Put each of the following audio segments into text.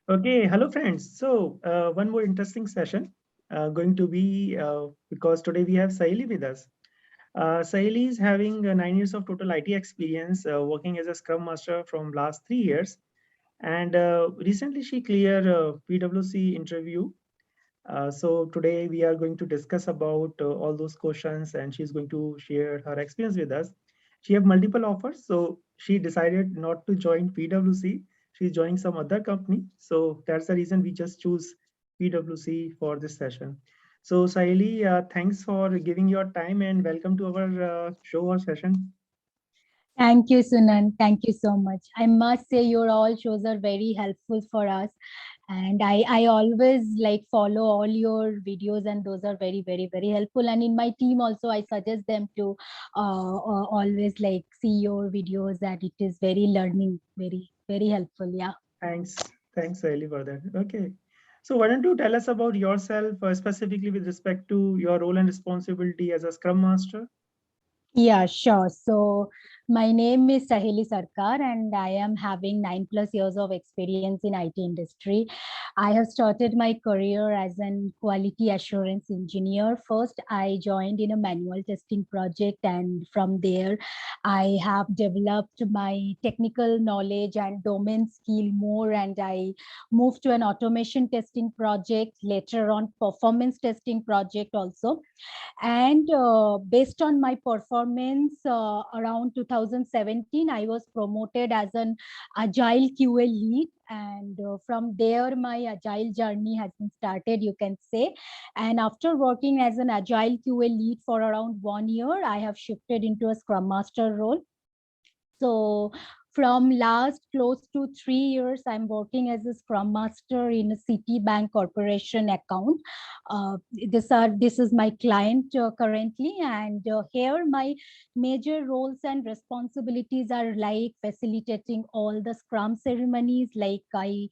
Okay, hello friends. So one more interesting session going to be because today we have Saheli with us. Saheli is having 9 years of total IT experience working as a Scrum Master from last 3 years, and recently she cleared a PWC interview. So today we are going to discuss about all those questions, and she's going to share her experience with us. She have multiple offers, so she decided not to join PwC. She's joining some other company, so that's the reason we just choose PwC for this session. So Sahili, thanks for giving your time and welcome to our show or session. Thank you, Sunan. Thank you so much. I must say your all shows are very helpful for us. And I always like follow all your videos and those are very, very, very helpful. And in my team also, I suggest them to always like see your videos that it is very learning, very, very helpful. Yeah. Thanks, thanks Sahili for that. Okay. So why don't you tell us about yourself specifically with respect to your role and responsibility as a Scrum Master? Yeah, sure. So my name is Saheli Sarkar and I am having 9+ years of experience in IT industry. I have started my career as an quality assurance engineer. First, I joined in a manual testing project and from there, I have developed my technical knowledge and domain skill more and I moved to an automation testing project, later on performance testing project also. And based on my performance around 2017, I was promoted as an Agile QA lead. And from there, my Agile journey has been started, you can say. And after working as an Agile QA lead for around 1 year, I have shifted into a Scrum Master role. So from last close to 3 years, I'm working as a Scrum Master in a Citibank Corporation account. This is my client currently, and here my major roles and responsibilities are like facilitating all the Scrum ceremonies. Like I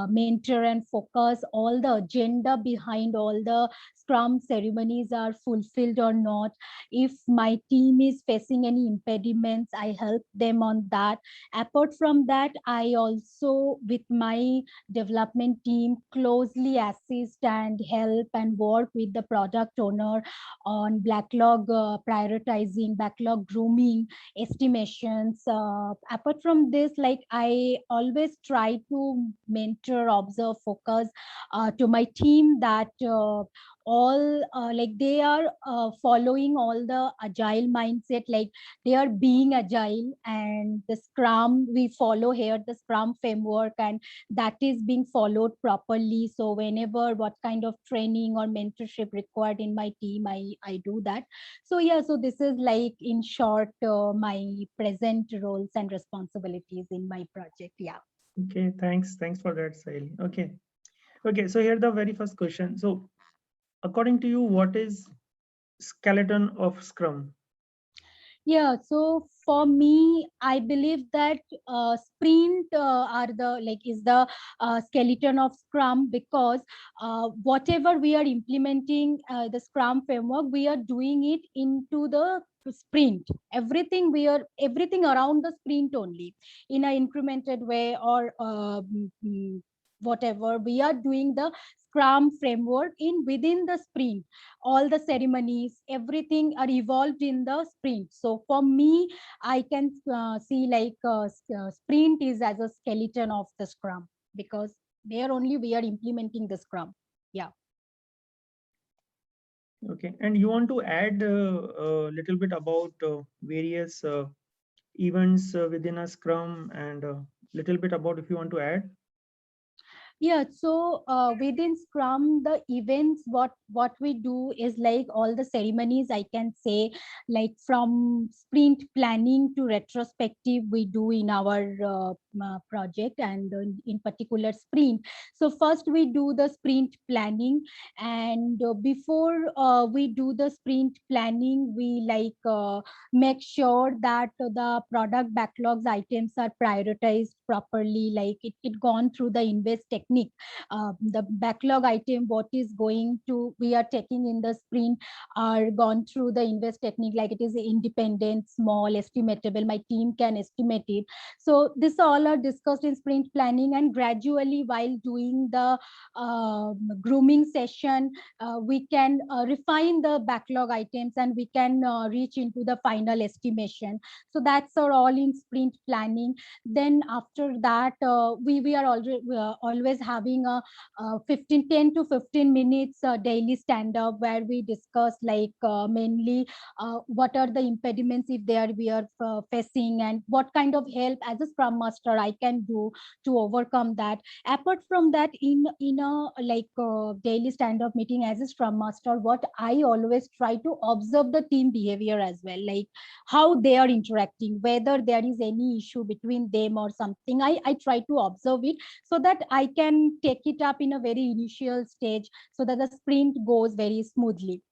mentor and focus all the agenda behind all the Scrum ceremonies are fulfilled or not. If my team is facing any impediments, I help them on that. Apart from that, I also with my development team closely assist and help and work with the product owner on backlog prioritizing, backlog grooming, estimations. Apart from this, like I always try to mentor, observe, focus to my team that all like they are following all the agile mindset, like they are being agile, and the Scrum we follow here, the Scrum framework, and that is being followed properly. So whenever what kind of training or mentorship required in my team, I do that. So yeah, so this is like in short my present roles and responsibilities in my project. Yeah. Okay, thanks for that, Sahil. Okay. So here the very first question. So, according to you, what is skeleton of Scrum? Yeah, so for me, I believe that sprint are the like is the skeleton of Scrum, because whatever we are implementing the Scrum framework, we are doing it into the sprint. Everything around the sprint only in a incremented way, or whatever we are doing the Scrum framework in within the sprint. All the ceremonies, everything are evolved in the sprint. So for me, I can see like sprint is as a skeleton of the Scrum, because there only we are implementing the Scrum. Yeah. Okay, and you want to add a little bit about various events within a Scrum and a little bit about if you want to add. Yeah, so within Scrum, the events, what we do is like all the ceremonies, I can say, like from sprint planning to retrospective, we do in our project, and in particular sprint. So first we do the sprint planning, and before we do the sprint planning, we like make sure that the product backlogs items are prioritized properly, like it gone through the invest technique, the backlog item, what is going to we are taking in the sprint are gone through the invest technique, like it is independent, small, estimatable, my team can estimate it. So this all are discussed in sprint planning, and gradually while doing the grooming session, we can refine the backlog items, and we can reach into the final estimation. So that's all in sprint planning. Then after that, we are always having a 10 to 15 minutes daily stand up, where we discuss like mainly what are the impediments if we are facing, and what kind of help as a scrum master I can do to overcome that. Apart from that, in a like daily stand up meeting as a scrum master, what I always try to observe the team behavior as well, like how they are interacting, whether there is any issue between them or something. I try to observe it, so that I can take it up in a very initial stage, so that the sprint goes very smoothly.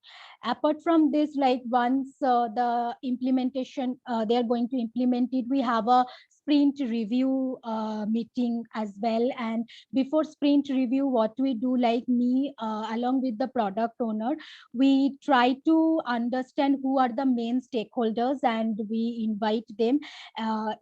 Apart from this, like once the implementation, they are going to implement it, we have a sprint review meeting as well. And before sprint review, what we do, like me along with the product owner, we try to understand who are the main stakeholders, and we invite them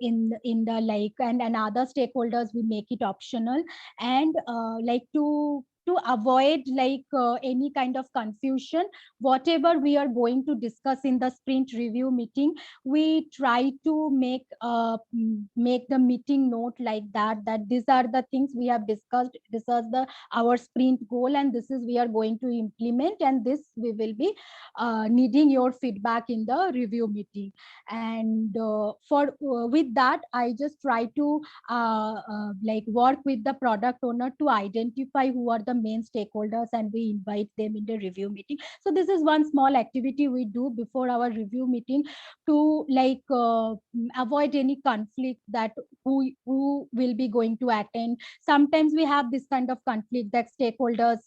in the like, and other stakeholders we make it optional. And like to avoid like any kind of confusion, whatever we are going to discuss in the sprint review meeting, we try to make the meeting note like that these are the things we have discussed, this is the our sprint goal, and this is we are going to implement, and this we will be needing your feedback in the review meeting. And for with that, I just try to like work with the product owner to identify who are the main stakeholders, and we invite them in the review meeting. So this is one small activity we do before our review meeting, to like avoid any conflict, that who will be going to attend. Sometimes we have this kind of conflict that stakeholders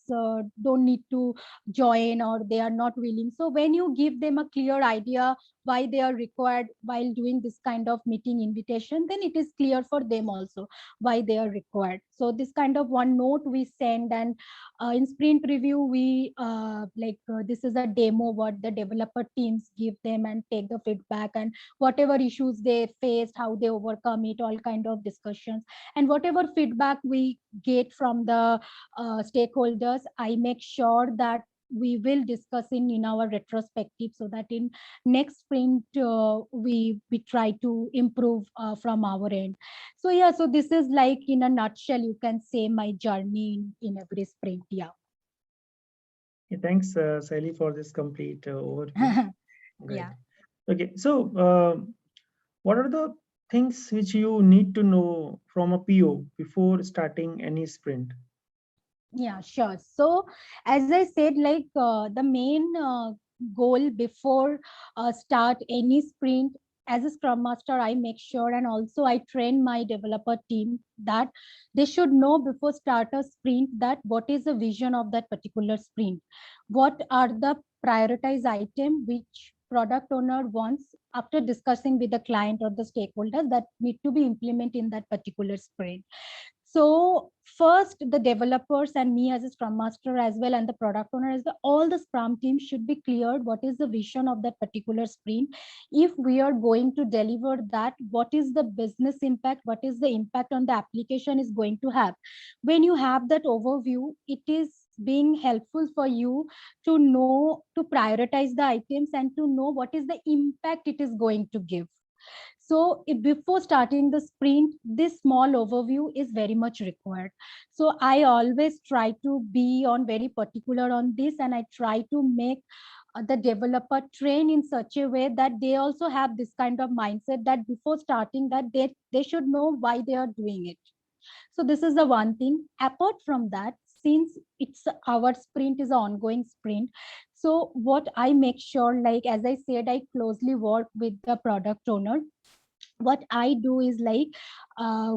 don't need to join, or they are not willing. So when you give them a clear idea why they are required while doing this kind of meeting invitation, then it is clear for them also why they are required. So this kind of one note we send. And in sprint review, we this is a demo what the developer teams give them, and take the feedback, and whatever issues they faced, how they overcome it, all kind of discussions. And whatever feedback we get from the stakeholders, I make sure that we will discuss in our retrospective, so that in next sprint we try to improve from our end. So yeah, so this is like in a nutshell, you can say, my journey in every sprint. Yeah. Thanks, Saheli, for this complete overview. Great. Yeah. Okay, so what are the things which you need to know from a PO before starting any sprint? Yeah, sure. So as I said, like the main goal before start any sprint, as a scrum master, I make sure, and also I train my developer team, that they should know before start a sprint that what is the vision of that particular sprint, what are the prioritized item which product owner wants, after discussing with the client or the stakeholders, that need to be implemented in that particular sprint. So first, the developers and me as a scrum master as well, and the product owner as well, all the scrum team should be cleared what is the vision of that particular sprint. If we are going to deliver that, what is the business impact, what is the impact on the application is going to have. When you have that overview, it is being helpful for you to know, to prioritize the items, and to know what is the impact it is going to give. So before starting the sprint, this small overview is very much required. So I always try to be on very particular on this, and I try to make the developer train in such a way that they also have this kind of mindset, that before starting that, they should know why they are doing it. So this is the one thing. Apart from that, since it's our sprint is an ongoing sprint, so what I make sure, like as I said, I closely work with the product owner. What I do is like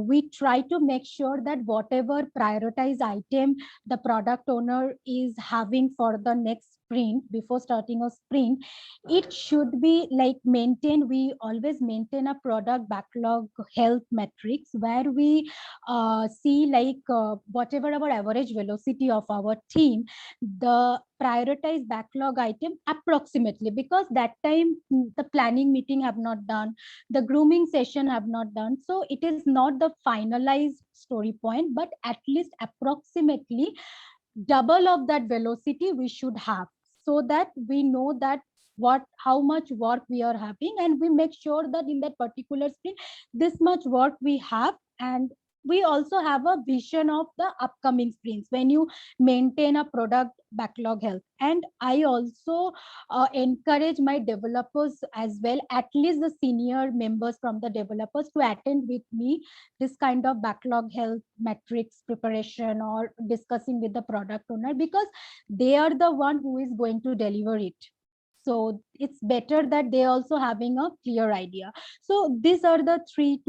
we try to make sure that whatever prioritized item the product owner is having for the next sprint, before starting a sprint, it should be like maintained. We always maintain a product backlog health metrics where we see like whatever our average velocity of our team, the prioritized backlog item approximately, because that time the planning meeting have not done, the grooming session have not done, so it is not the finalized story point, but at least approximately double of that velocity we should have, so that we know that what how much work we are having, and we make sure that in that particular sprint this much work we have. And we also have a vision of the upcoming sprints when you maintain a product backlog health. And I also encourage my developers as well, at least the senior members from the developers, to attend with me this kind of backlog health metrics preparation or discussing with the product owner, because they are the one who is going to deliver it. So it's better that they also having a clear idea. So these are the three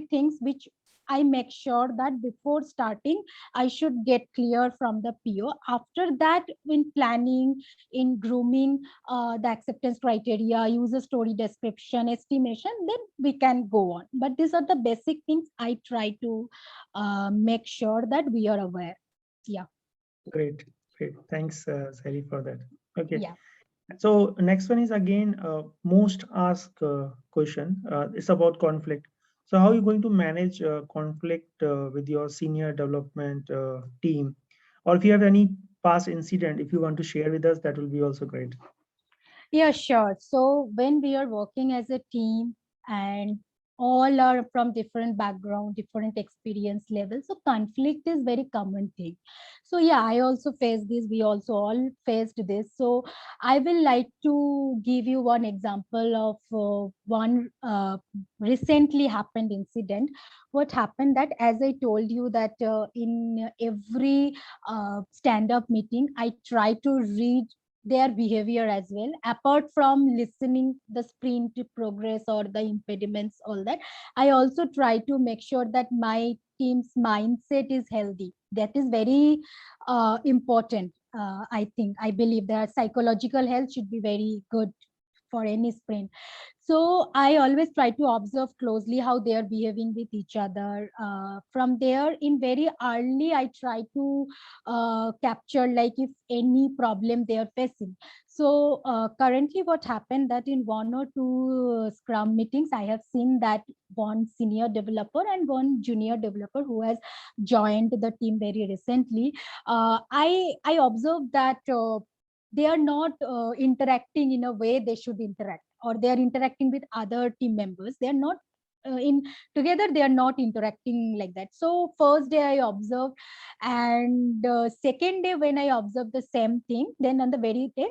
things which I make sure that before starting I should get clear from the PO. After that, in planning, in grooming, the acceptance criteria, user story description, estimation, then we can go on. But these are the basic things I try to make sure that we are aware. Yeah. Great. Thanks, Sally, for that. Okay. Yeah. So next one is again most asked question. It's about conflict. So how are you going to manage conflict with your senior development team, or if you have any past incident, if you want to share with us, that will be also great. Yeah, sure. So when we are working as a team and all are from different background, different experience levels, so conflict is very common thing. So yeah, I also faced this. We also all faced this. So I will like to give you one example of one recently happened incident. What happened that, as I told you, that in every stand-up meeting, I try to read their behavior as well, apart from listening the sprint progress or the impediments, all that. I also try to make sure that my team's mindset is healthy. That is very important. I believe that psychological health should be very good for any sprint. So I always try to observe closely how they are behaving with each other. From there, in very early, I try to capture like if any problem they are facing. So currently what happened that in one or two Scrum meetings, I have seen that one senior developer and one junior developer who has joined the team very recently. I observed that they are not interacting in a way they should interact, or they are interacting with other team members. They are not in together, they are not interacting like that. So first day I observed, and second day when I observed the same thing, then on the very day,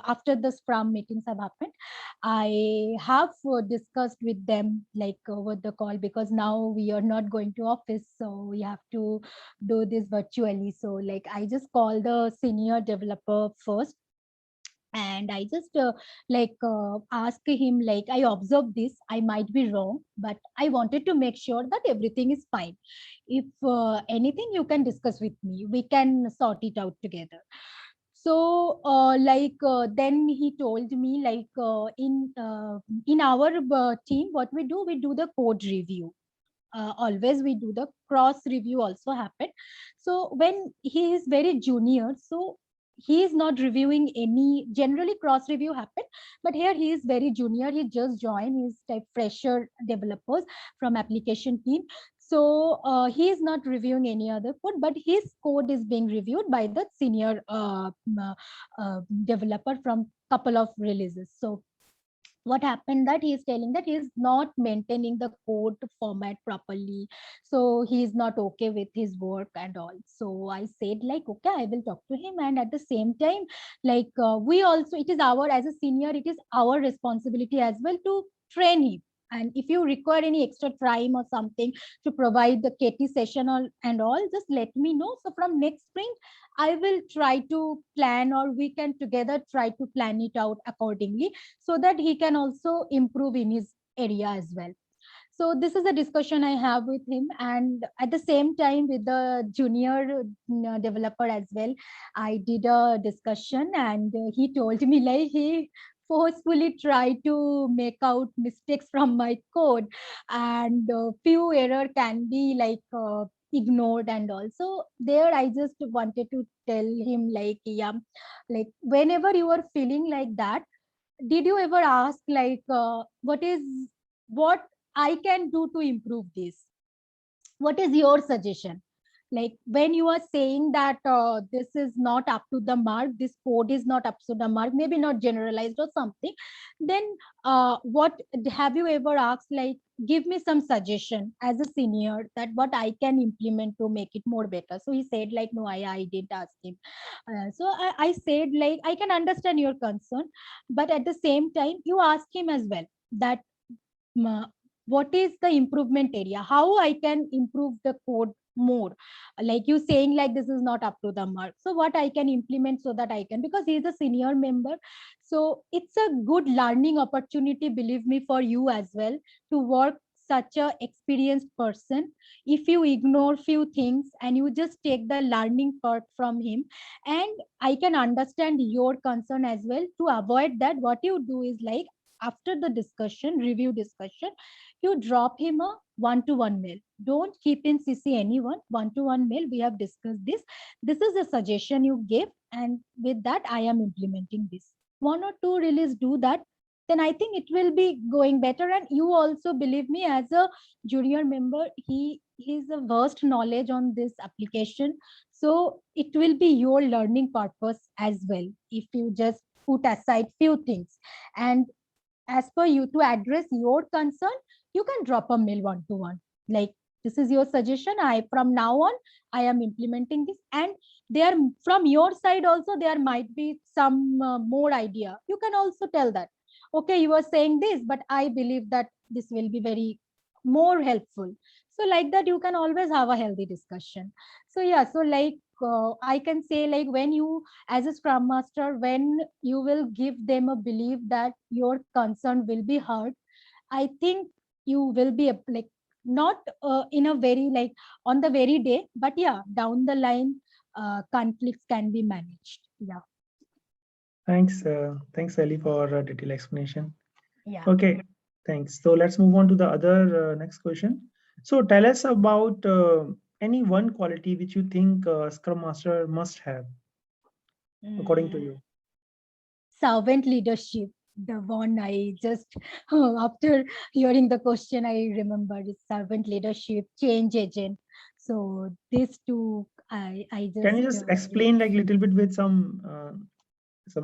after the Scrum meetings have happened, I have discussed with them like over the call, because now we are not going to office, so we have to do this virtually. So like I just call the senior developer first, and I just ask him like, I observed this, I might be wrong, but I wanted to make sure that everything is fine. If anything, you can discuss with me, we can sort it out together. So then he told me like in our team, what we do the code review. Always we do the cross review also happen. So when he is very junior, so he is not reviewing any, generally cross review happen, but here he is very junior, he just joined, he's type fresher developers from application team. So he is not reviewing any other code, but his code is being reviewed by the senior developer from couple of releases. So what happened that he is telling that he is not maintaining the code format properly, so he is not okay with his work and all. So I said like, okay, I will talk to him, and at the same time, like we also, it is our, as a senior, it is our responsibility as well to train him. And if you require any extra time or something to provide the KT session or and all, just let me know. So from next sprint I will try to plan, or we can together try to plan it out accordingly, so that he can also improve in his area as well. So this is a discussion I have with him, and at the same time with the junior developer as well. I did a discussion, and he told me like he forcefully tried to make out mistakes from my code, and few error can be like ignored. And also there I just wanted to tell him like, yeah, like whenever you are feeling like that, did you ever ask like what I can do to improve this? What is your suggestion? Like when you are saying that this is not up to the mark, this code is not up to the mark, maybe not generalized or something, then what have you ever asked like, give me some suggestion as a senior that what I can implement to make it more better? So he said like, no, I didn't ask him. I said like, I can understand your concern, but at the same time you ask him as well that what is the improvement area, how I can improve the code more, like you saying like this is not up to the mark, so what I can implement so that I can, because he is a senior member. So it's a good learning opportunity, believe me, for you as well, to work such a experienced person. If you ignore few things and you just take the learning part from him, and I can understand your concern as well. To avoid that, what you do is like, after the discussion, review discussion, you drop him a one-to-one mail. Don't keep in CC anyone. One-to-one mail. We have discussed this. This is a suggestion you gave, and with that, I am implementing this. One or two release do that, then I think it will be going better. And you also, believe me, as a junior member, he's a vast knowledge on this application. So it will be your learning purpose as well if you just put aside few things. And as per you, to address your concern, you can drop a mail one-to-one like, this is your suggestion, I from now on I am implementing this. And there, from your side also, there might be some more idea. You can also tell that, okay, you are saying this, but I believe that this will be very more helpful. So like that, you can always have a healthy discussion. So yeah, so like I can say like, when you, as a scrum master, when you will give them a belief that your concern will be heard, I think you will be like, not in a very like on the very day, but yeah, down the line, conflicts can be managed. Yeah. Thanks, Ellie, for a detailed explanation. Yeah. Okay, thanks. So let's move on to the other next question. So tell us about any one quality which you think Scrum Master must have, according to you. Servant leadership, the one I just after hearing the question, I remember is servant leadership, change agent. So these two, I Can you just just explain like a little bit with some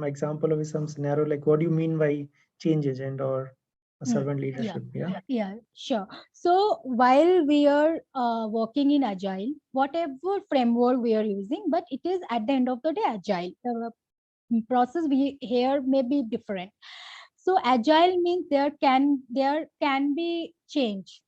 example or with some scenario, like what do you mean by change agent or a servant leadership? yeah, sure. So while we are working in agile, whatever framework we are using, but it is at the end of the day agile. The process we here may be different. So agile means there can be change.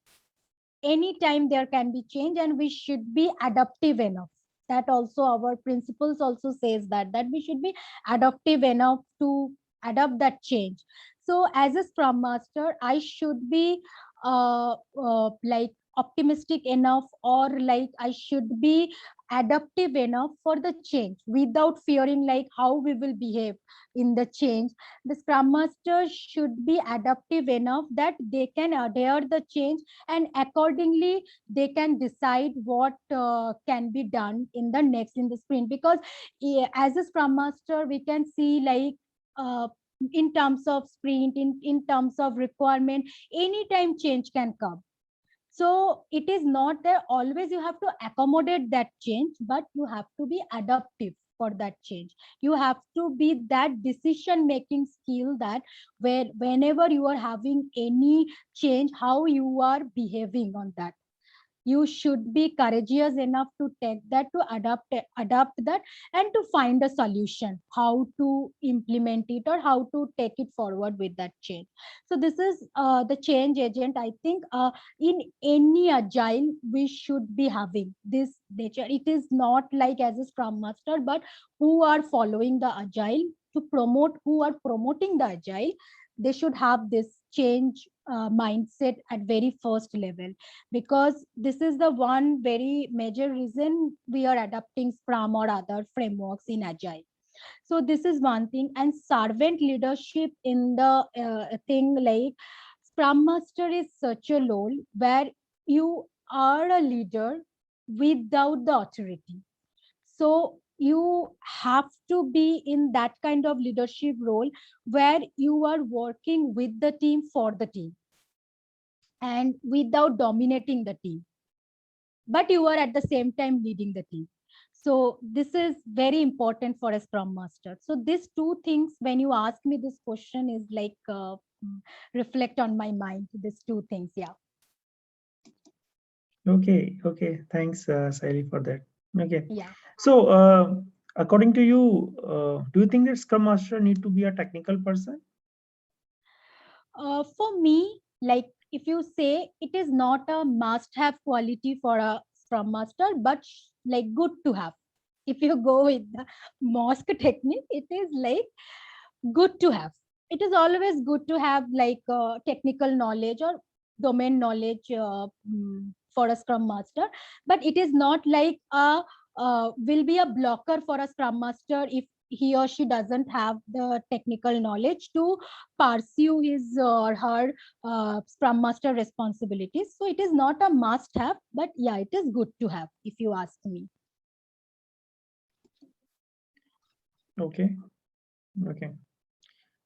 Anytime there can be change, and we should be adaptive enough. That also our principles also says that we should be adaptive enough to adapt that change. So as a scrum master, I should be like optimistic enough, or like I should be adaptive enough for the change without fearing like how we will behave in the change. The scrum master should be adaptive enough that they can adhere the change, and accordingly they can decide what can be done in the next in the sprint. Because as a scrum master, we can see like in terms of sprint, in terms of requirement, anytime change can come. So it is not that always you have to accommodate that change, but you have to be adaptive for that change. You have to be that decision making skill, that where whenever you are having any change, how you are behaving on that. You should be courageous enough to take that, to adapt that, and to find a solution how to implement it or how to take it forward with that change. So this is the change agent. I think in any agile we should be having this nature. It is not like as a scrum master, but who are following the agile, to promote, who are promoting the agile, they should have this change mindset at very first level, because this is the one very major reason we are adapting Scrum or other frameworks in Agile. So this is one thing. And servant leadership in the thing, like Scrum Master is such a role where you are a leader without the authority. So you have to be in that kind of leadership role where you are working with the team, for the team, and without dominating the team, but you are at the same time leading the team. So this is very important for a Scrum Master. So these two things, when you ask me this question, is like reflect on my mind, these two things. Yeah. Okay. Thanks, Saheli, for that. Okay. Yeah. So, according to you, do you think that Scrum Master need to be a technical person? For me, like if you say, it is not a must have quality for a Scrum Master, but like good to have. If you go with the mosque technique, it is like good to have. It is always good to have like technical knowledge or domain knowledge for a Scrum Master, but it is not like a will be a blocker for a Scrum Master if he or she doesn't have the technical knowledge to pursue his or her Scrum Master responsibilities. So it is not a must have, but yeah, it is good to have, if you ask me. Okay.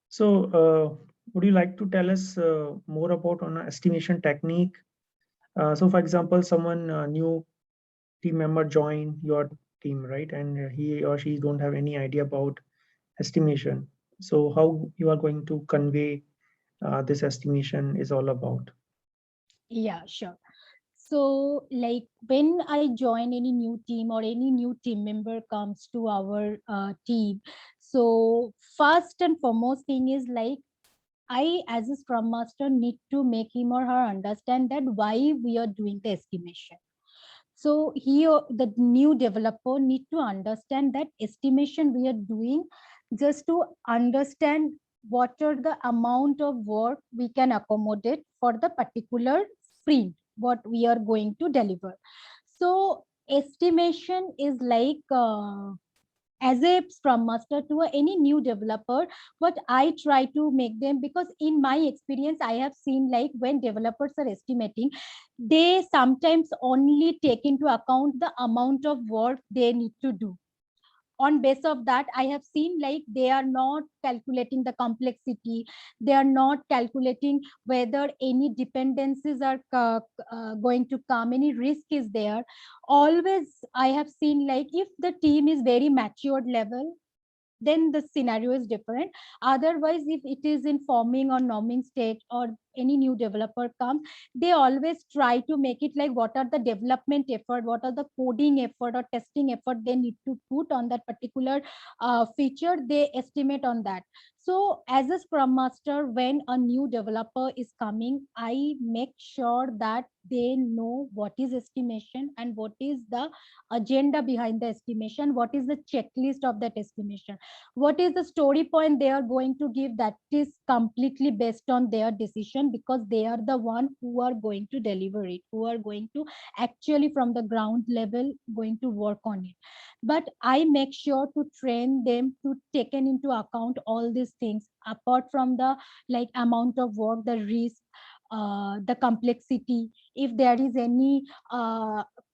So, would you like to tell us more about on a estimation technique? So, for example, someone new team member join your team, right? And he or she don't have any idea about estimation. So, how you are going to convey this estimation is all about? Yeah, sure. So, like when I join any new team or any new team member comes to our team, so first and foremost thing is like I, as a Scrum Master, need to make him or her understand that why we are doing the estimation. So here, the new developer need to understand that estimation we are doing just to understand what are the amount of work we can accommodate for the particular sprint, what we are going to deliver. So estimation is like as a Scrum Master to any new developer, what I try to make them, because in my experience I have seen like when developers are estimating, they sometimes only take into account the amount of work they need to do. On base of that, I have seen like they are not calculating the complexity, they are not calculating whether any dependencies are going to come, any risk is there. Always I have seen like if the team is very matured level, then the scenario is different. Otherwise, if it is in forming or norming state or any new developer comes, they always try to make it like what are the development effort, what are the coding effort or testing effort they need to put on that particular feature, they estimate on that. So as a Scrum Master, when a new developer is coming, I make sure that they know what is estimation and what is the agenda behind the estimation, what is the checklist of that estimation, what is the story point they are going to give, that is completely based on their decision, because they are the one who are going to deliver it, who are going to actually from the ground level going to work on it. But I make sure to train them to taken into account all these things, apart from the like amount of work, the risk, the complexity, if there is any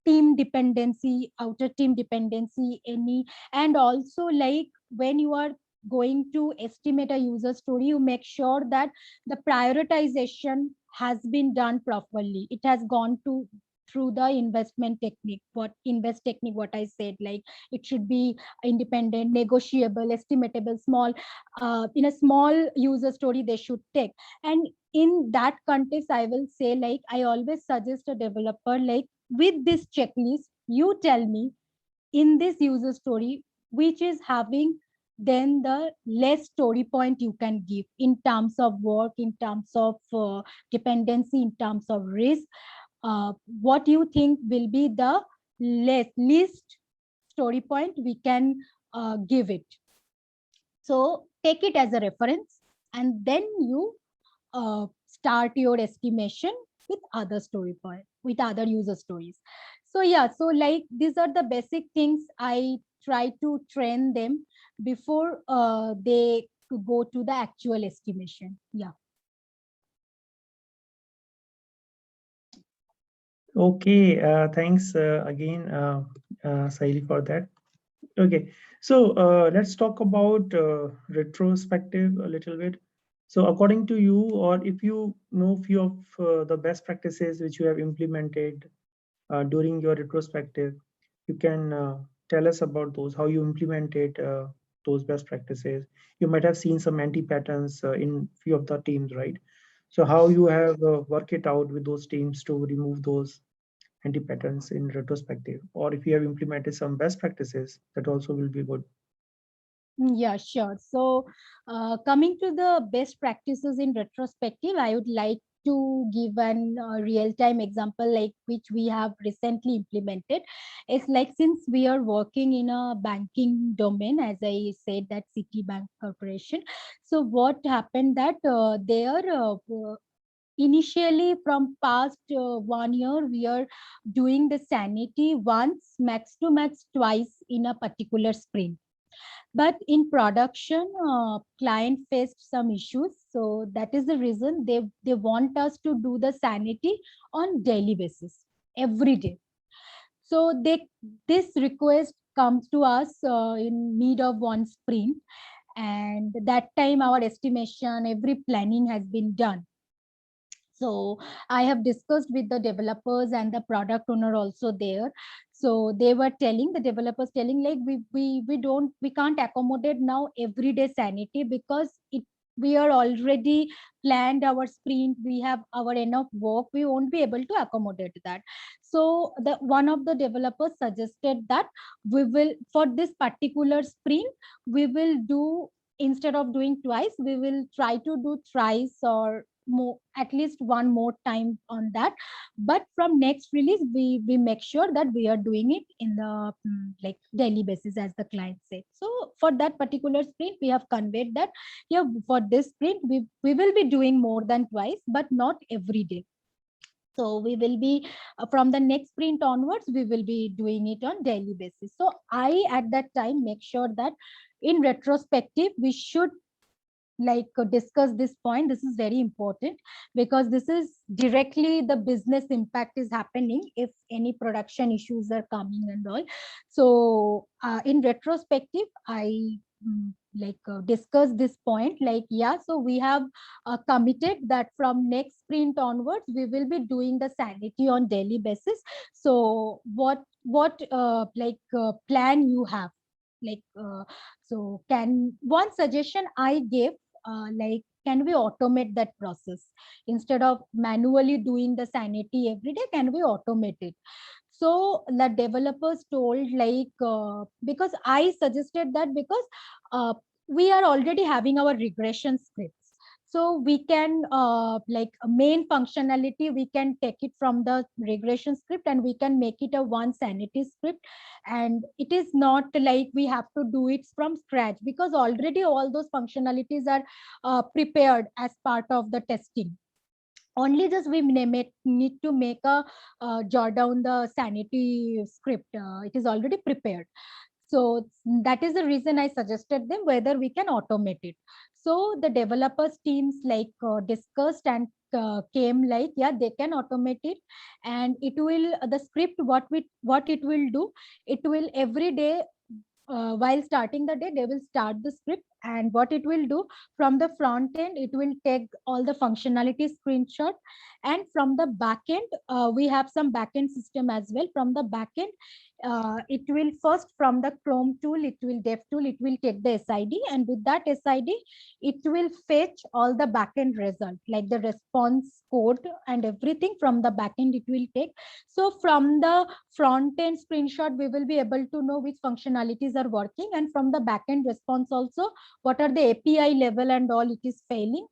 team dependency, outer team dependency, any. And also like when you are going to estimate a user story, you make sure that the prioritization has been done properly, it has gone to through the investment technique, what invest technique, what I said, like it should be independent, negotiable, estimatable, small, in a small user story they should take. And in that context, I will say like I always suggest a developer like with this checklist, you tell me in this user story which is having then the less story point you can give in terms of work, in terms of dependency, in terms of risk. What you think will be the least story point we can give it. So take it as a reference, and then you start your estimation with other story point, with other user stories. So yeah, so like these are the basic things I try to train them before they go to the actual estimation. Yeah. Okay, thanks again, Sahili, for that. Okay, so let's talk about retrospective a little bit. So according to you, or if you know few of the best practices which you have implemented during your retrospective, you can tell us about those, how you implemented those best practices. You might have seen some anti-patterns in few of the teams, right? So how you have worked it out with those teams to remove those anti-patterns in retrospective, or if you have implemented some best practices, that also will be good. Yeah, sure. So, coming to the best practices in retrospective, I would like to give an real-time example, like which we have recently implemented. It's like, since we are working in a banking domain, as I said, that Citibank Corporation. So, what happened that there initially from past 1 year we are doing the sanity once, max to max twice in a particular sprint, but in production client faced some issues, so that is the reason they want us to do the sanity on daily basis every day. So they, this request comes to us in mid of one sprint, and that time our estimation, every planning has been done. So I have discussed with the developers and the product owner also there. So they were telling, the developers telling, like we can't accommodate now everyday sanity, because it, we are already planned our sprint, we have our enough work, we won't be able to accommodate that. So the one of the developers suggested that we will, for this particular sprint, we will do, instead of doing twice, we will try to do thrice or more, at least one more time on that. But from next release, we make sure that we are doing it in the like daily basis, as the client said. So for that particular sprint, we have conveyed that, yeah, for this sprint we will be doing more than twice, but not every day. So we will be from the next sprint onwards, we will be doing it on daily basis. So I at that time make sure that in retrospective we should like discuss this point. This is very important, because this is directly the business impact is happening if any production issues are coming and all. So in retrospective I discuss this point, like, yeah, so we have committed that from next sprint onwards we will be doing the sanity on daily basis. So what plan you have, like so can, one suggestion I gave, can we automate that process instead of manually doing the sanity every day, can we automate it? So the developers told, because I suggested that, because we are already having our regression scripts, so we can like a main functionality we can take it from the regression script and we can make it a one sanity script. And it is not like we have to do it from scratch, because already all those functionalities are prepared as part of the testing. Only just we need to make a jot down the sanity script, it is already prepared. So that is the reason I suggested them whether we can automate it. So the developers teams discussed and came like, yeah, they can automate it. And it will, the script, what it will do, it will every day while starting the day they will start the script, and what it will do, from the front end it will take all the functionality screenshot, and from the back end we have some back end system as well. From the back end it will first, from the Chrome tool, it will dev tool, it will take the SID, and with that SID it will fetch all the backend result, like the response code and everything from the backend it will take. So from the front end screenshot we will be able to know which functionalities are working, and from the backend response also what are the API level and all it is failing.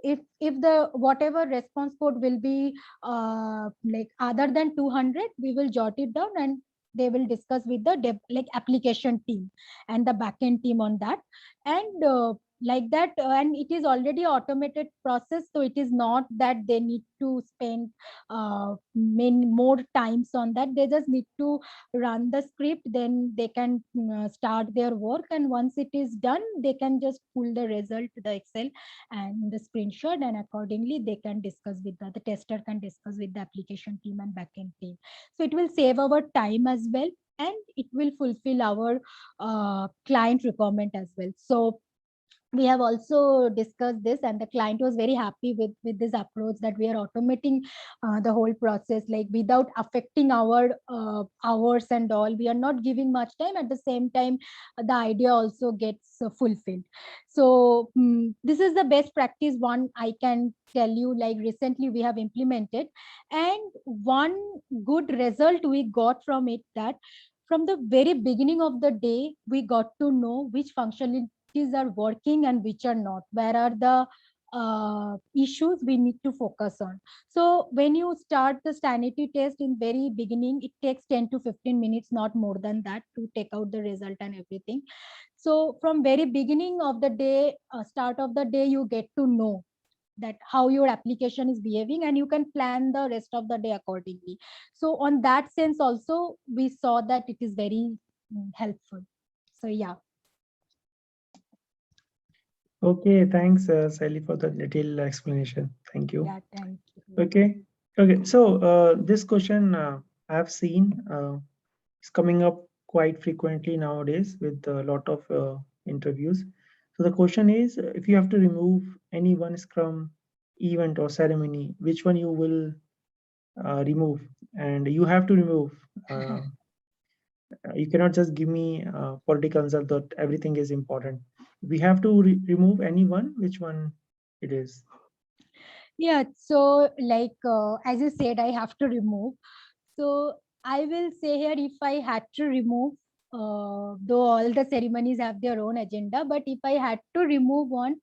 If the whatever response code will be like other than 200, we will jot it down, and they will discuss with the application team and the backend team on that. And like that, and it is already automated process, so it is not that they need to spend many more times on that. They just need to run the script, then they can start their work, and once it is done, they can just pull the result to the Excel and the screenshot, and accordingly they can discuss with the tester can discuss with the application team and backend team. So it will save our time as well, and it will fulfill our client requirement as well. So we have also discussed this, and the client was very happy with this approach, that we are automating the whole process, like without affecting our hours and all. We are not giving much time, at the same time the idea also gets fulfilled. So this is the best practice one I can tell you, like recently we have implemented, and one good result we got from it, that from the very beginning of the day we got to know which functionalities are working and which are not, where are the issues we need to focus on. So when you start the sanity test in very beginning, it takes 10 to 15 minutes, not more than that, to take out the result and everything. So from very beginning of the day, start of the day, you get to know that how your application is behaving, and you can plan the rest of the day accordingly. So on that sense also, we saw that it is very helpful. So yeah. Okay, thanks, Sally, for the detailed explanation. Thank you. Yeah, thank you. Okay, okay. So this question I have seen is coming up quite frequently nowadays with a lot of interviews. So the question is, if you have to remove any one Scrum event or ceremony, which one you will remove? And you have to remove. You cannot just give me political answer that everything is important. We have to remove any one. Which one it is? Yeah, so like as you said, I have to remove. So I will say here, if I had to remove, though all the ceremonies have their own agenda, but if I had to remove one,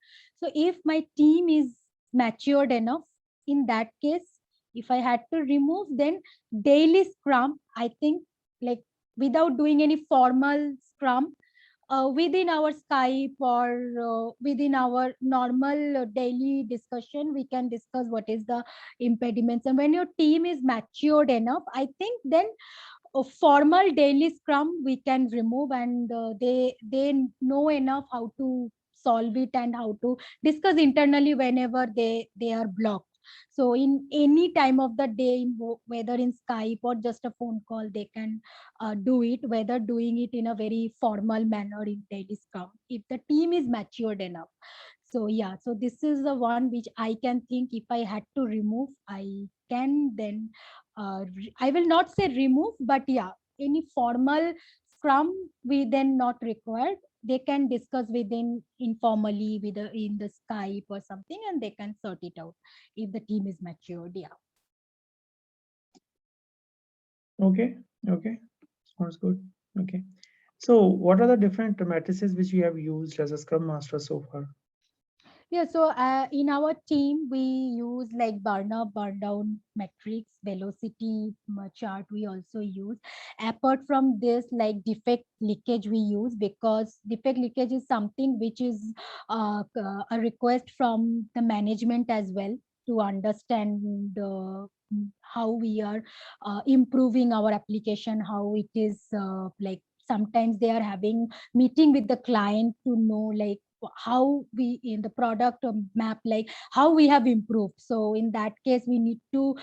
so if my team is matured enough, in that case, if I had to remove, then daily Scrum, I think, like without doing any formal Scrum, within our Skype or within our normal daily discussion, we can discuss what is the impediments. And when your team is matured enough, I think then a formal daily Scrum we can remove, and they know enough how to solve it and how to discuss internally whenever they are blocked. So in any time of the day, whether in Skype or just a phone call, they can do it, whether doing it in a very formal manner in daily Scrum, if the team is matured enough. So yeah, so this is the one which I can think, if I had to remove, I can then I will not say remove, but yeah, any formal Scrum we then not required. They can discuss within informally with in the Skype or something, and they can sort it out if the team is matured. Yeah. Okay, okay, sounds good. Okay, so what are the different matrices which you have used as a Scrum Master so far? Yeah, so in our team, we use like burn up, burn down metrics, velocity chart we also use. Apart from this, like defect leakage we use, because defect leakage is something which is a request from the management as well, to understand how we are improving our application, how it is like sometimes they are having meeting with the client to know like how we in the product map, like how we have improved. So in that case, we need to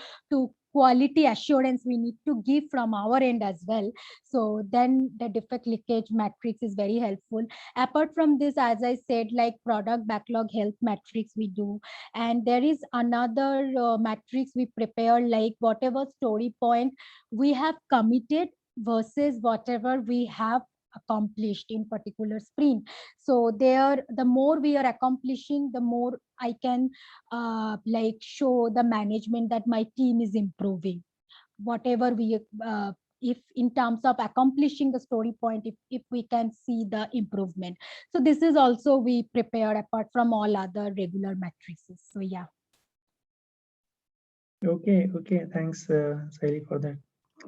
quality assurance we need to give from our end as well. So then the defect leakage matrix is very helpful. Apart from this, as I said, like product backlog health matrix we do, and there is another matrix we prepare, like whatever story point we have committed versus whatever we have accomplished in particular sprint. So there, the more we are accomplishing, the more I can like show the management that my team is improving, whatever we if in terms of accomplishing the story point, if we can see the improvement. So this is also we prepared apart from all other regular matrices. So yeah. Okay, okay, thanks, Sally, for that.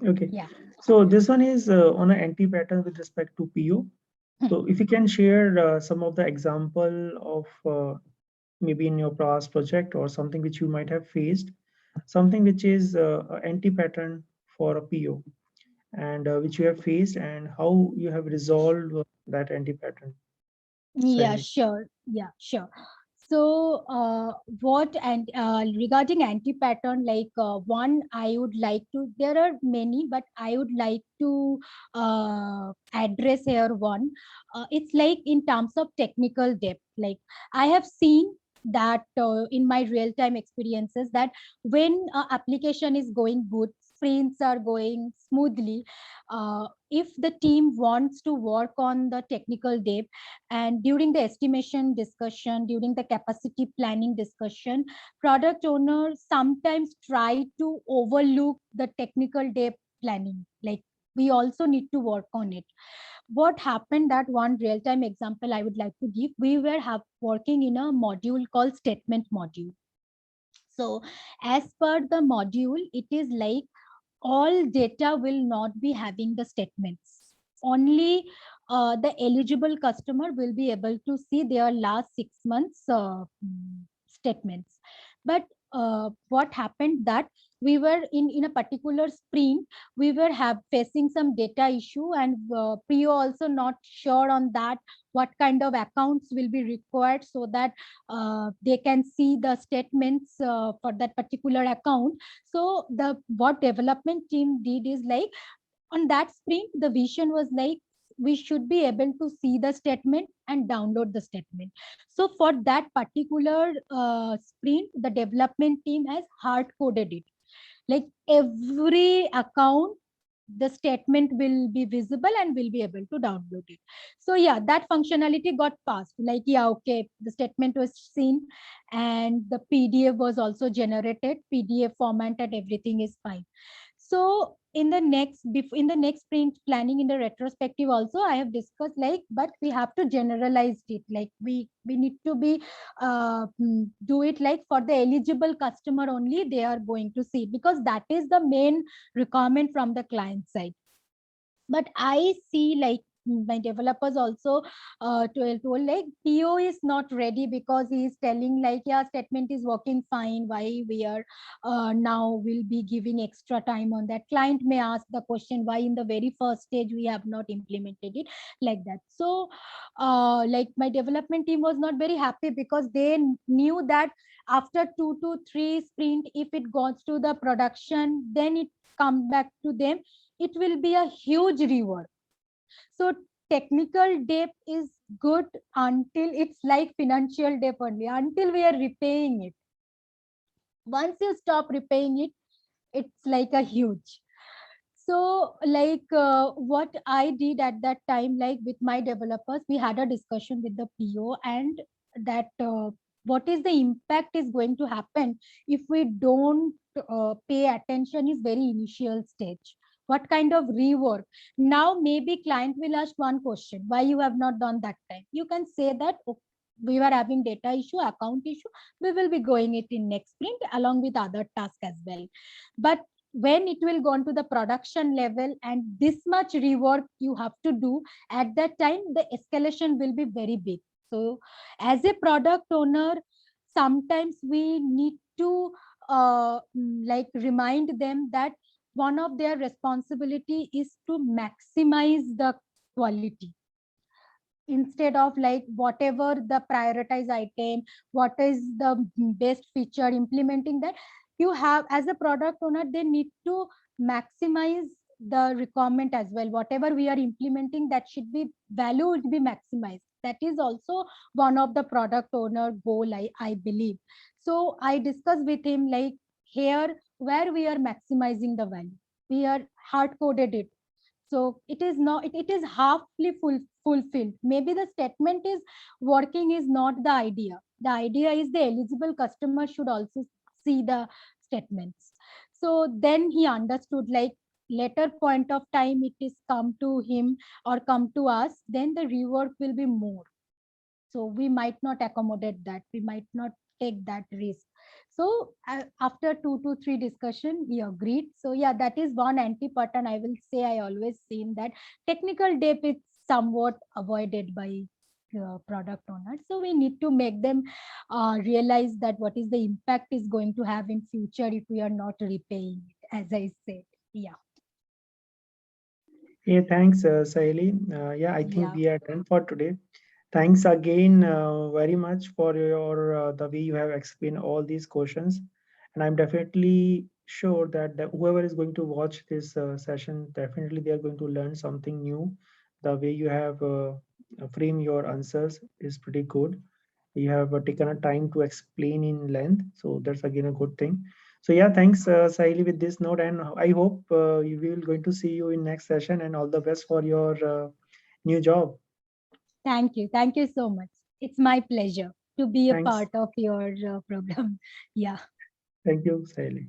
Okay, Yeah. so this one is on an anti-pattern with respect to PO. So if you can share some of the example of maybe in your past project or something which you might have faced, something which is anti-pattern for a PO and which you have faced and how you have resolved that anti-pattern. Yeah, Sahili. sure. Yeah, sure. So, what and regarding anti-pattern, like one, I would like to. There are many, but I would like to address here one. It's like in terms of technical depth. Like I have seen that in my real-time experiences that when application is going good, sprints are going smoothly. If the team wants to work on the technical depth, and during the estimation discussion, during the capacity planning discussion, product owners sometimes try to overlook the technical depth planning. Like we also need to work on it. What happened, that one real time example I would like to give, we were working in a module called statement module. So as per the module, it is like all data will not be having the statements. Only the eligible customer will be able to see their last 6 months statements. But what happened that we were in a particular sprint, we were facing some data issue, and PO also not sure on that what kind of accounts will be required so that they can see the statements for that particular account. So the what development team did is like, on that sprint the vision was like we should be able to see the statement and download the statement. So for that particular sprint, the development team has hard coded it, like every account the statement will be visible and will be able to download it. So yeah, that functionality got passed, like yeah, okay, the statement was seen and the PDF was also generated, PDF format and everything is fine. So in the next sprint planning, in the retrospective also I have discussed like, but we have to generalize it, like we need to be do it like for the eligible customer only they are going to see, because that is the main requirement from the client side. But I see like my developers also told like PO is not ready because he is telling like, yeah, statement is working fine, why we are now will be giving extra time on that. Client may ask the question why in the very first stage we have not implemented it, like that. So like my development team was not very happy because they knew that after 2 to 3 sprint, if it goes to the production, then it come back to them, it will be a huge reward. So technical debt is good until it's like financial debt only, until we are repaying it. Once you stop repaying it, it's like a huge. So like what I did at that time, like with my developers, we had a discussion with the PO, and that what is the impact is going to happen if we don't pay attention is very initial stage. What kind of rework? Now maybe client will ask one question, why you have not done that time? You can say that, okay, we were having data issue, account issue, we will be going it in next sprint along with other tasks as well. But when it will go on to the production level and this much rework you have to do, at that time the escalation will be very big. So as a product owner, sometimes we need to like remind them that one of their responsibility is to maximize the quality, instead of like whatever the prioritized item, what is the best feature, implementing that. You have, as a product owner, they need to maximize the requirement as well. Whatever we are implementing, that should be value would be maximized. That is also one of the product owner goal, I believe. So I discussed with him like, here where we are maximizing the value, we are hard coded it. So it is not, it is halfly fulfilled. Maybe the statement is working is not the idea. The idea is the eligible customer should also see the statements. So then he understood like later point of time it is come to him or come to us, then the rework will be more. So we might not accommodate that, we might not take that risk. So after 2 to 3 discussion he agreed. So yeah, that is one anti pattern I will say I always seen, that technical debt is somewhat avoided by product owners. So we need to make them realize that what is the impact is going to have in future if we are not repaying it, as I said. Yeah. Yeah, thanks, Sahili. Yeah, I think Yeah. we are done for today. Thanks again very much for your the way you have explained all these questions, and I'm definitely sure that whoever is going to watch this session, definitely they are going to learn something new. The way you have framed your answers is pretty good. You have taken a time to explain in length, so that's again a good thing. So yeah, thanks, Sahili, with this note, and I hope we will going to see you in next session, and all the best for your new job. Thank you. Thank you so much. It's my pleasure to be a Thanks. part of your program. Yeah. Thank you, Sahili.